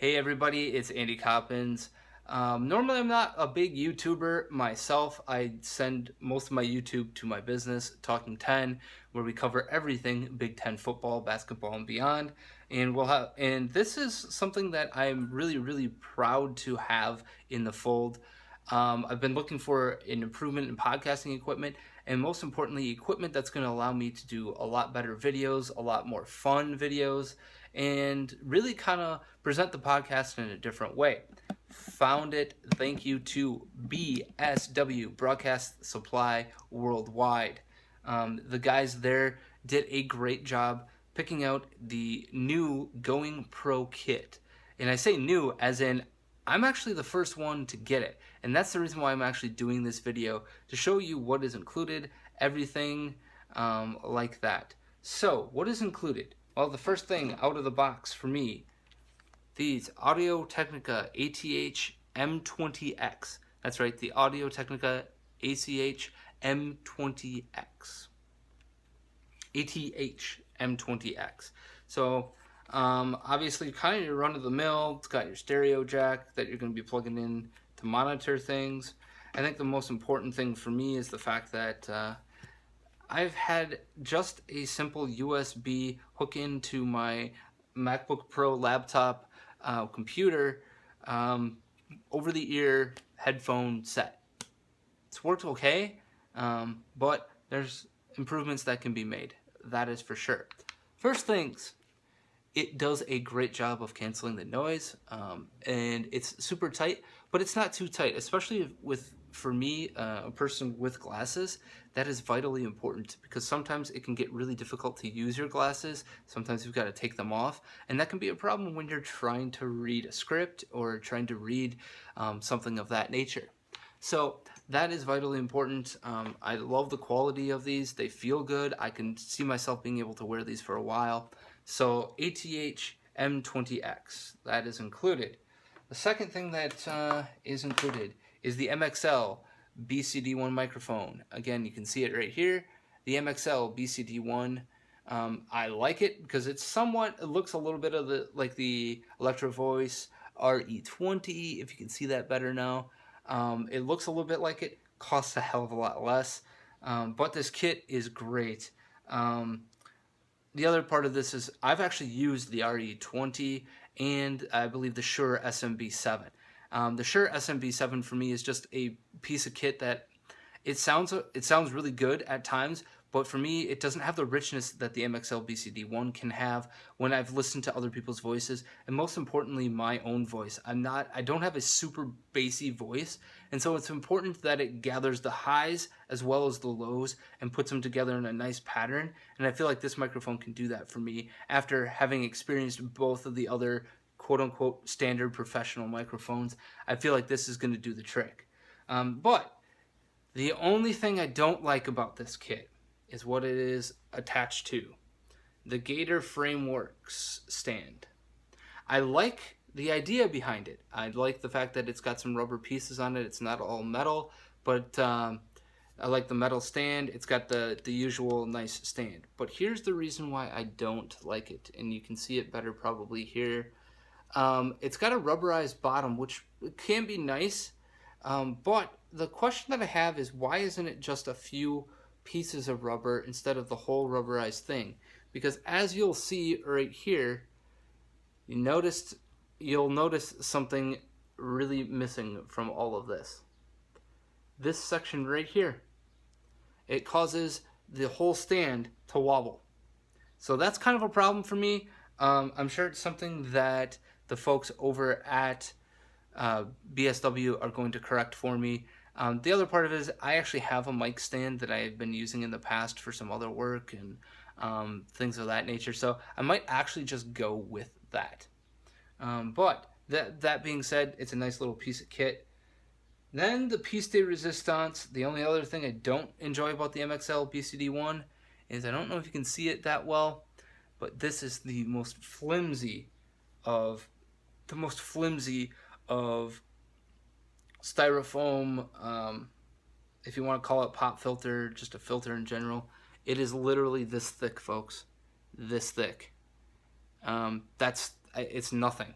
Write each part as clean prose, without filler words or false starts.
Hey everybody, it's Andy Coppins. Normally I'm not a big YouTuber myself. I send most of my YouTube to my business, Talking 10, where we cover everything Big Ten football, basketball, and beyond. And this is something that I'm really proud to have in the fold. I've been looking for an improvement in podcasting equipment, and most importantly, equipment that's going to allow me to do a lot better videos, a lot more fun videos, and really kind of present the podcast in a different way. Found it thank you to BSW Broadcast Supply Worldwide. The guys there did a great job picking out the new Going Pro Kit. And I say new as in I'm actually the first one to get it. And that's the reason why I'm actually doing this video, to show you what is included, everything like that. So, what is included? Well, the first thing out of the box for me, these Audio Technica ATH-M20x. That's right, the Audio Technica ATH-M20x. ATH-M20x. So, obviously, kind of your run-of-the-mill. It's got your stereo jack that you're going to be plugging in to monitor things. I think the most important thing for me is the fact that I've had just a simple USB hook into my MacBook Pro laptop computer, over-the-ear headphone set. It's worked okay, but there's improvements that can be made. That is for sure. First things, it does a great job of canceling the noise, and it's super tight, but it's not too tight, especially for me, a person with glasses. That is vitally important, because sometimes it can get really difficult to use your glasses. Sometimes you've got to take them off, and that can be a problem when you're trying to read a script or trying to read something of that nature. So that is vitally important. I love the quality of these. They feel good. I can see myself being able to wear these for a while. So ATH-M20x, that is included. The second thing that is included is the MXL-BCD1 microphone. Again, you can see it right here. The MXL-BCD1. I like it because it looks a little bit of like the Electro Voice AR8 if you can see that better now. It looks a little bit like it, costs a hell of a lot less, but this kit is great. The other part of this is I've actually used the RE20 and I believe the Shure SMB7. The Shure SMB7 for me is just a piece of kit that it sounds really good at times, but for me it doesn't have the richness that the MXL-BCD1 can have when I've listened to other people's voices, and most importantly my own voice. I don't have a super bassy voice, and so it's important that it gathers the highs as well as the lows and puts them together in a nice pattern, and I feel like this microphone can do that for me after having experienced both of the other quote-unquote standard professional microphones. I feel like this is going to do the trick. But the only thing I don't like about this kit is what it is attached to. The Gator Frameworks stand. I like the idea behind it. I like the fact that it's got some rubber pieces on it. It's not all metal, but I like the metal stand. It's got the usual nice stand. But here's the reason why I don't like it, and you can see it better probably here. It's got a rubberized bottom, which can be nice, but the question that I have is, why isn't it just a few pieces of rubber instead of the whole rubberized thing? Because as you'll see right here, you'll notice something really missing from all of this. This section right here, it causes the whole stand to wobble. So that's kind of a problem for me. I'm sure it's something that the folks over at BSW are going to correct for me. The other part of it is I actually have a mic stand that I've been using in the past for some other work and things of that nature, so I might actually just go with that. But that being said, it's a nice little piece of kit. Then the piece de resistance. The only other thing I don't enjoy about the MXL-BCD1 is I don't know if you can see it that well, but this is the most flimsy of styrofoam, if you want to call it pop filter, just a filter in general. It is literally this thick, folks. This thick. It's nothing.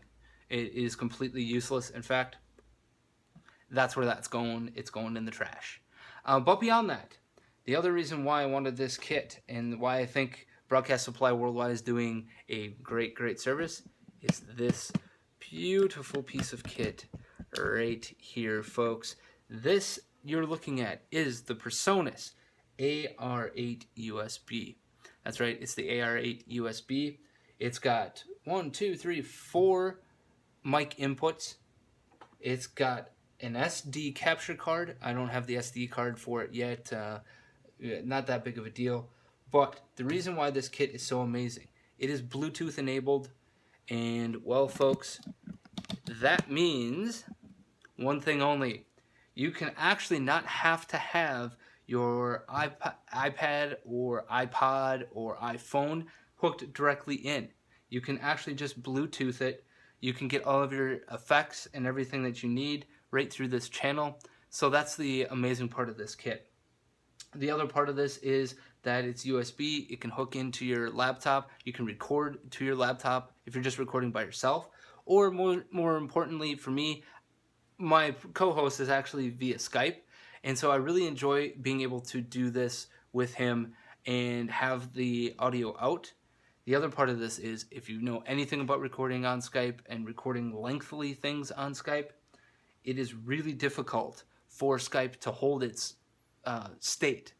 It is completely useless. In fact, that's where that's going. It's going in the trash. But beyond that, the other reason why I wanted this kit and why I think Broadcast Supply Worldwide is doing a great service is this beautiful piece of kit right here, folks. This you're looking at is the PreSonus AR8 USB. That's right, it's the AR8 USB. It's got 4 mic inputs. It's got an SD capture card. I don't have the SD card for it yet. Not that big of a deal. But the reason why this kit is so amazing, it is Bluetooth enabled. And, well, folks, that means one thing only. You can actually not have to have your iPad or iPod or iPhone hooked directly in. You can actually just Bluetooth it. You can get all of your effects and everything that you need right through this channel. So that's the amazing part of this kit. The other part of this is that it's USB. It can hook into your laptop. You can record to your laptop if you're just recording by yourself. Or more importantly for me, my co-host is actually via Skype. And so I really enjoy being able to do this with him and have the audio out. The other part of this is, if you know anything about recording on Skype and recording lengthily things on Skype, it is really difficult for Skype to hold its state.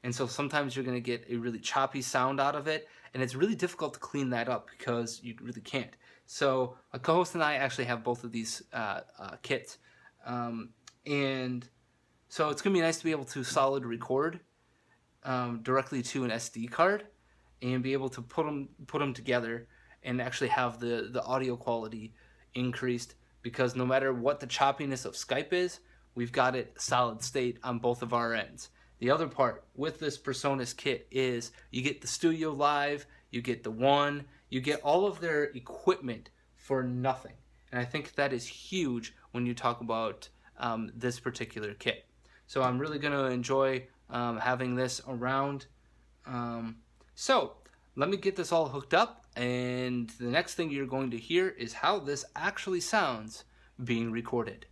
And so sometimes you're going to get a really choppy sound out of it, and it's really difficult to clean that up because you really can't. So my co-host and I actually have both of these kits. And so it's going to be nice to be able to solid record directly to an SD card and be able to put them together and actually have the audio quality increased, because no matter what the choppiness of Skype is, we've got it solid state on both of our ends. The other part with this PreSonus kit is you get the Studio Live, you get the One, you get all of their equipment for nothing. And I think that is huge when you talk about this particular kit. So I'm really going to enjoy having this around. So let me get this all hooked up, and the next thing you're going to hear is how this actually sounds being recorded.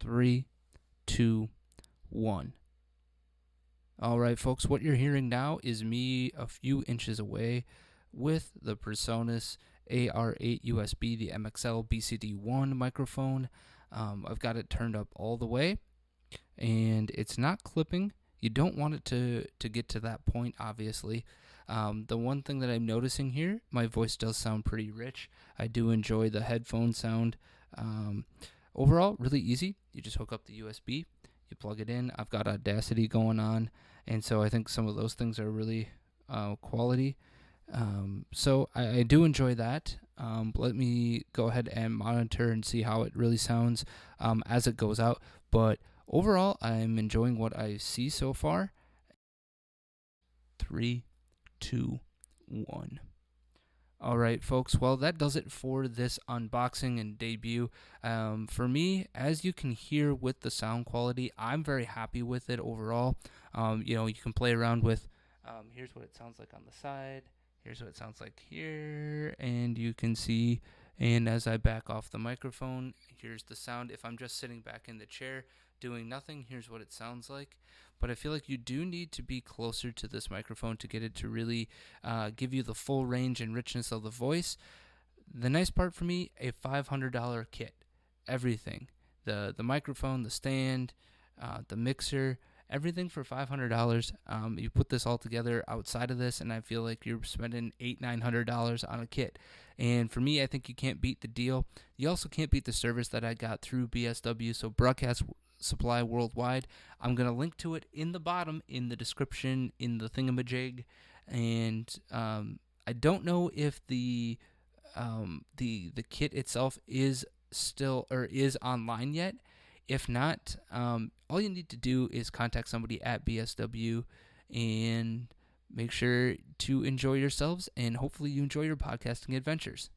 3, 2, 1. All right, folks, what you're hearing now is me a few inches away with the PreSonus AR8 USB, the MXL-BCD1 microphone. I've got it turned up all the way, and it's not clipping. You don't want it to get to that point, obviously. The one thing that I'm noticing here, my voice does sound pretty rich. I do enjoy the headphone sound. Overall, really easy. You just hook up the USB, you plug it in. I've got Audacity going on, and so I think some of those things are really quality. So I do enjoy that. Let me go ahead and monitor and see how it really sounds as it goes out. But overall, I'm enjoying what I see so far. 3, 2, 1. All right, folks. Well, that does it for this unboxing and debut. For me, as you can hear with the sound quality, I'm very happy with it overall. You can play around with, here's what it sounds like on the side. Here's what it sounds like here, and you can see, and as I back off the microphone, here's the sound. If I'm just sitting back in the chair doing nothing, here's what it sounds like. But I feel like you do need to be closer to this microphone to get it to really give you the full range and richness of the voice. The nice part for me, a $500 kit. Everything. The microphone, the stand, the mixer, everything for $500. You put this all together outside of this, and I feel like you're spending $800-900 on a kit. And for me, I think you can't beat the deal. You also can't beat the service that I got through BSW, so Broadcast Supply Worldwide. I'm going to link to it in the bottom, in the description, in the thingamajig. And I don't know if the kit itself is still or is online yet. If not, all you need to do is contact somebody at BSW and make sure to enjoy yourselves, and hopefully you enjoy your podcasting adventures.